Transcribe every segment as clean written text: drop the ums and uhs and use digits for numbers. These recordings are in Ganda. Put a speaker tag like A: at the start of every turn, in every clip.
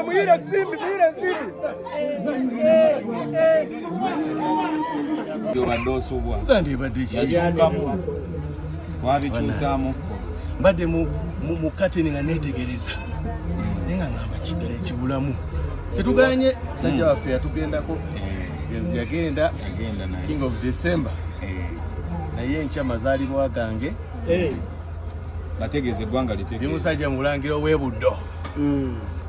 A: Muire simbi.
B: Mbadde mu kateni nga neetegereza naye nga ngamba kiddala ekibulamu tetuganye musajja waffe yatugendako yagenda King of December naye enkya mazaalibwa gange
C: nategeeza eggwanga litegeeza
B: musajja mulangira ow'ebuddo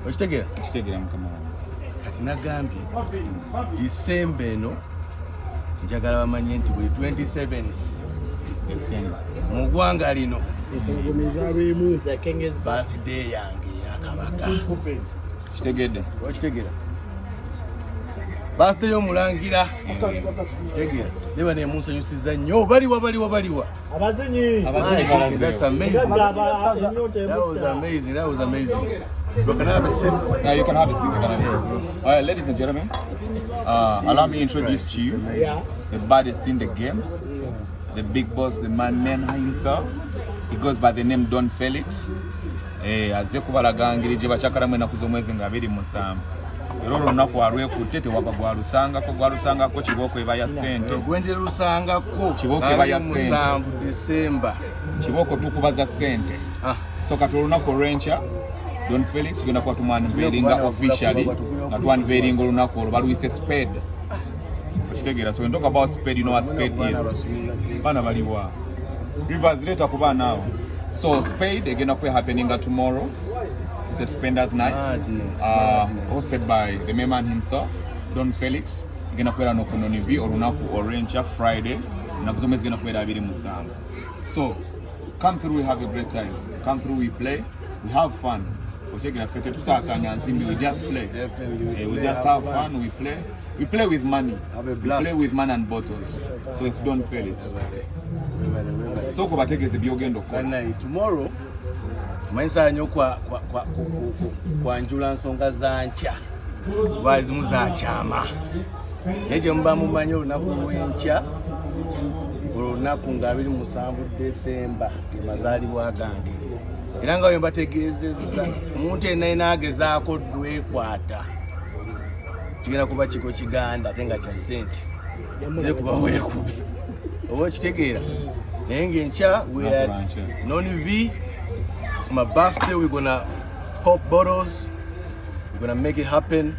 B: okitegeera
C: mukama
B: kati nagambye December eno njagala bamanye nti buli 27 mu ggwanga lino birthday yange yakabaka
C: kitegedde
B: okitegeera birthday y'omulangira kitegeera neba nemunsanyusiza nnyo baliwa
A: abazinyi
B: that's amazing. That was amazing. You can have a sip.
C: Yeah, you can have a sip. All right, ladies and gentlemen, allow me to introduce to you the baddest in the game, the big boss, the man himself. He goes by the name Don Felix. Azze kubalagangiri gye bakyakalamu ennaku z'omwezi nga 27. Era olunaku alwekutte tewaba gwalusangako kibooko eba ya Sente.
B: Gwende lusangako
C: kibooko eba ya Sente.
B: 7 December.
C: Kibooko tukubaza Sente. So kati olunaku olw'enkya Don Felix tugenda kuba tumanveeringa officially nga twanveeringa olunaku olwo baluyise spade. Okitegeera, so when talk about spade, you know what spade is. Bana baliwa. Rivers later ku baana awo. So spade egenda kuba happening tomorrow. It's a Spender's night. Hosted by the main man himself, Don Felix. Egenda kubeera n'okunonivi olunaku olw'enkya Friday. Ennaku z'omwezi egenda kubeera 27. So come through, we have a great time. Come through, we play, we have fun. We just play. We just have fun, we play. We play with money. We play with man and bottles. So it's Don Felix. So kubategeze byogendo ko.
B: Tomorrow mayinza nnyo kwanjula nsonga za nkya bazimu za kyama naye kye muba mumanyi olunaku lw'enkya olunaku nga 27 December ge mazaalibwa gange era nga bwe mbategeezezza omuntu yenna yina agezaako dwekwata kigenda kuba kiko kiganda ate nga kya Sente ze kuba weekubi oba okitegeera naye ng'enkya we at Non-V. It's my birthday. We're gonna pop bottles. We're gonna make it happen.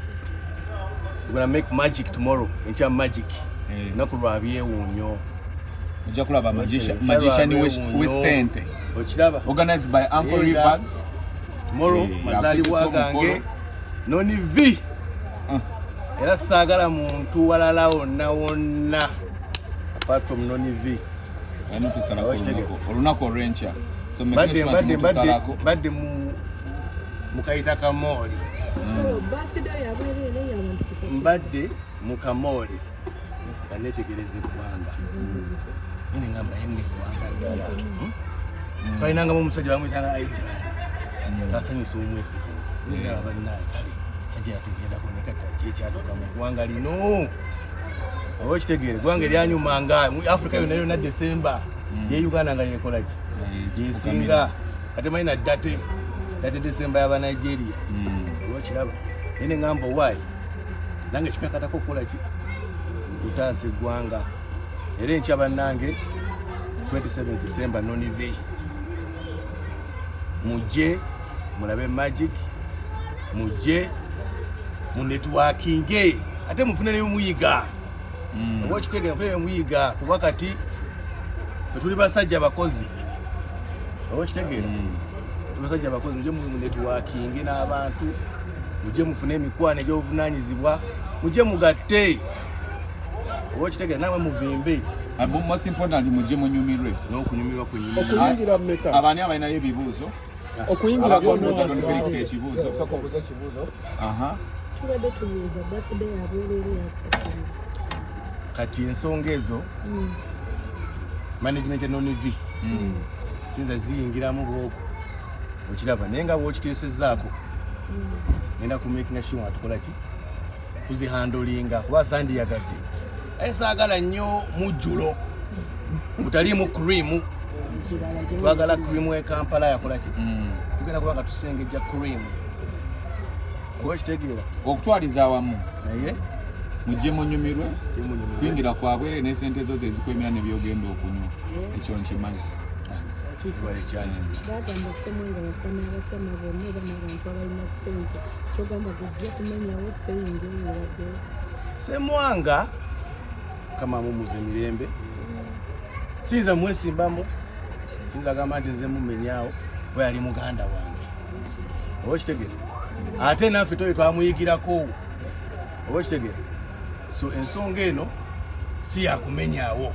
B: We're gonna make magic tomorrow. Enkya magic nakulwabye Wuno
C: ojja kulaba magician with Sente organized by Uncle Rivers
B: tomorrow mazaalibwa gange Non-V era saagala muntu walala wonna apart from Non-V
C: olunaku olw'enkya
B: badde mu kayita kamooli mbadde mu kamooli nga neetegereza eggwanga ine ngamba yenne eggwanga ddala twalinangamu omusajja bamuyitanga Ivan kasanyusa omwezi era abannaye kale kajja tugendako ne kata kyekyaduka mu ggwanga lino oba kitegeere eggwanga eryanyumanga mu Africa yonna December ye Uganda nga yekolaki yesinga ate malina date December yaba Nigeria oba kiraba ene ngamba why nange kikakatako okukolaki kutaasa eggwanga era enkya bannange 27 December nonive mujje mulabe magic mujje mu networking ate mufune ne muyiga oba kitegera mufune muyiga kuba kati tuli basajja bakozi oba kitegera basajja bakozi mujje mu networking n'abantu mujje mufune emikwana egy'obuvunanyizibwa mujje mugatte oba kitegera nawe muvimbe
C: most important mujje munyumirwe
B: n'okunyumirwa kwenyini
A: okuyingira mmeka
C: abani abalinayo ebibuuzo
A: okuyingira
C: konoza Don Felix ekibuuzo
D: tubadde tubuuza birthday yabwerere yakusakira
B: kati ensonga ezo management enonivi sinza ziyingiramu bwoko okiraba naye nga bwokiteesezaako ngenda kumakinga sure atukolaki kuzihandolinga kuba sandiyagadde aye saagala nnyo mujjulo butaliimu cream twagala cream e Kampala yakolaki tugenda kuba nga tusengejja cream oba kitegeera
C: okutwaliza awamu
B: naye
C: mujje munyumirwe kuyingira kwabwere n'esente zo zezikwemera ne byogenda okunywa ekyo nkimazi
D: bagamba Ssemwanga yafana abasama bonna era n'abantu abalina ssente kyogamba gujja kumenyawo seyinga eyewadde
B: Ssemwanga kama mumuze mirembe sinza mwesimbamu sinza gamba nti nze mumenyawo bwe yali muganda wange oba kitegere ate naffe toyo twamuyigirako oba kitegere so ensonga eno si yakumenyawo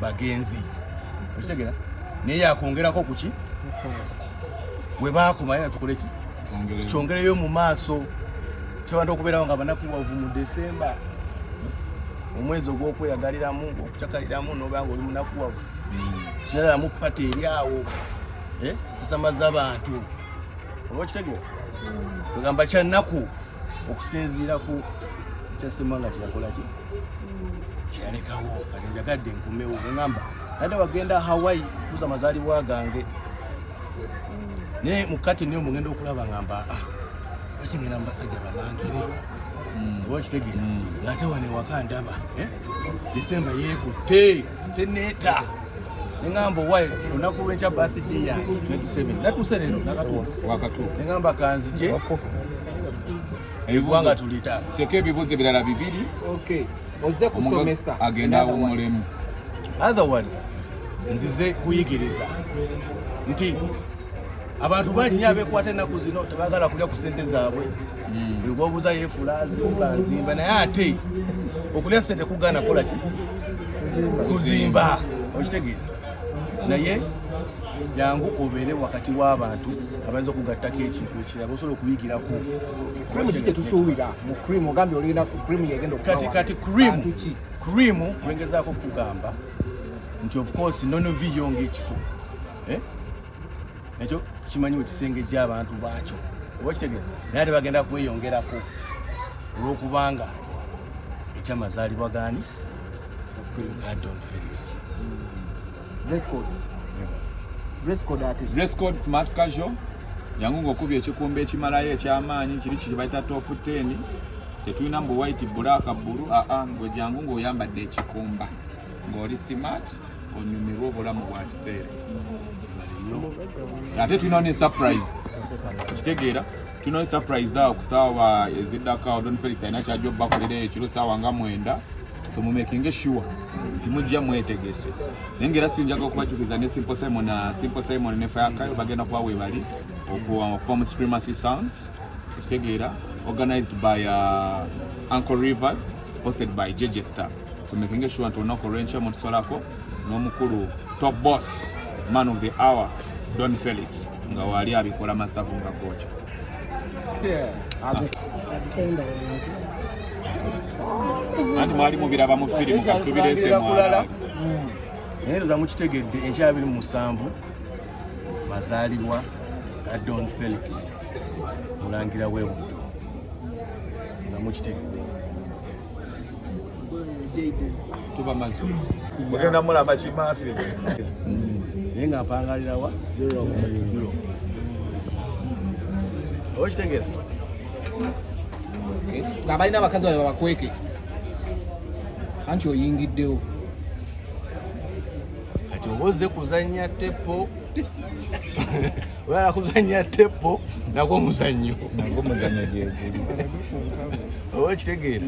B: bagenzi kitegera naye yakwongerako kuki bwe baakoma tukole ki tukyongereyo mu maaso kyabadde okubeerawo nga banakuwavu mu December omwezi ogw'okweyagaliramu okucakaliramu n'oba nga oli munakuwavu kiralamu pata eri awo tusamaza abantu oba kitegeera tugamba kyannaku okusinziira ku kya Ssemwanga kyeyakolaki kyeyalekawo kati njagadde nkumewo neŋamba nadde wagenda Hawaii kuza amazaalibwa gange naye mukati niyo mugenda okulaba ngamba bakingenda mu basajja banangere oba kitegeera ng'ate wano ewaka ndaba December yeekutte teneeta neŋamba owaye olunaku lw'enkya birthday yange 27 natuuse leero
C: wakatuuka
B: neŋamba kanzije eggwanga tulitaasa
C: teka ebibuuzo ebirala bibiri
A: ozze kusomesa
C: agenda awummulemu
B: otherwise nzize kuyigiriza nti abantu bangi abeekwata ennaku zino tebaagala kulya ku ssente zaabwe buli gwobuuza yeefula nzimba naye ate okulya ssente kugaana kola ki kuzimba okitegeera naye jangu obeere wakati w'abantu abayinza okugattako ekintu ekirala osobola okuyigirako
A: cream kike tusuubira mu cream ogambye olina cream yegenda
B: kati cream lwengezaako okugamba nti of course nonovi yonga ekifo ekyo kimanyiwe kisengejja abantu baakyo oba kitegeera naye ate bagenda kweyongerako olw'okubanga ekyamazaalibwa gaani ga Don Felix
C: dress code smart casual jangu ng'okubya ekikumba ekimalayo ekyamaanyi kiri kibayita top 10 tetulina mbu white black blue gwe jangu ng'oyambadde ekikumba ng'oli smart onyumirwa obulamu bwa kiseera ate tulina ne surprise okitegeera tulina ne surprise awo ku ssaawa eziddako Don Felix alina kyajja obbakolera ekiro ssaawa nga 9 so mumaking sure nti mujja mwetegese naye ng'era sinjaga okubajukiza ne Simple Simon ne Firekayo bagenda kuba webali okuva mu Supremacy Sounds okitegeera organized by Uncle Rivers hosted by JJ Star so making sure nti olunaku olw'enkya mutusolako n'omukulu top boss man of the hour Don Felix nga wali abikola masavu nga kocha andi mwali mubiraba mu firimu katubirese
B: mulala naye ndoza mukitegedde enkya 27 mazaalibwa Don Felix mulangira w'ebuddo nga mukitegedde
C: tuba mazulu
E: mugenda mulaba kimaafi
B: naye nga mpangalira wa Europe okitegeera
A: nga balina abakazi babe babakweke anti oyingiddewo
B: kati oba ozze kuzannya tepo oyala kuzannya tepo nagwo muzannyo
C: nagwo muzannyo gyeguli
B: oba okitegeera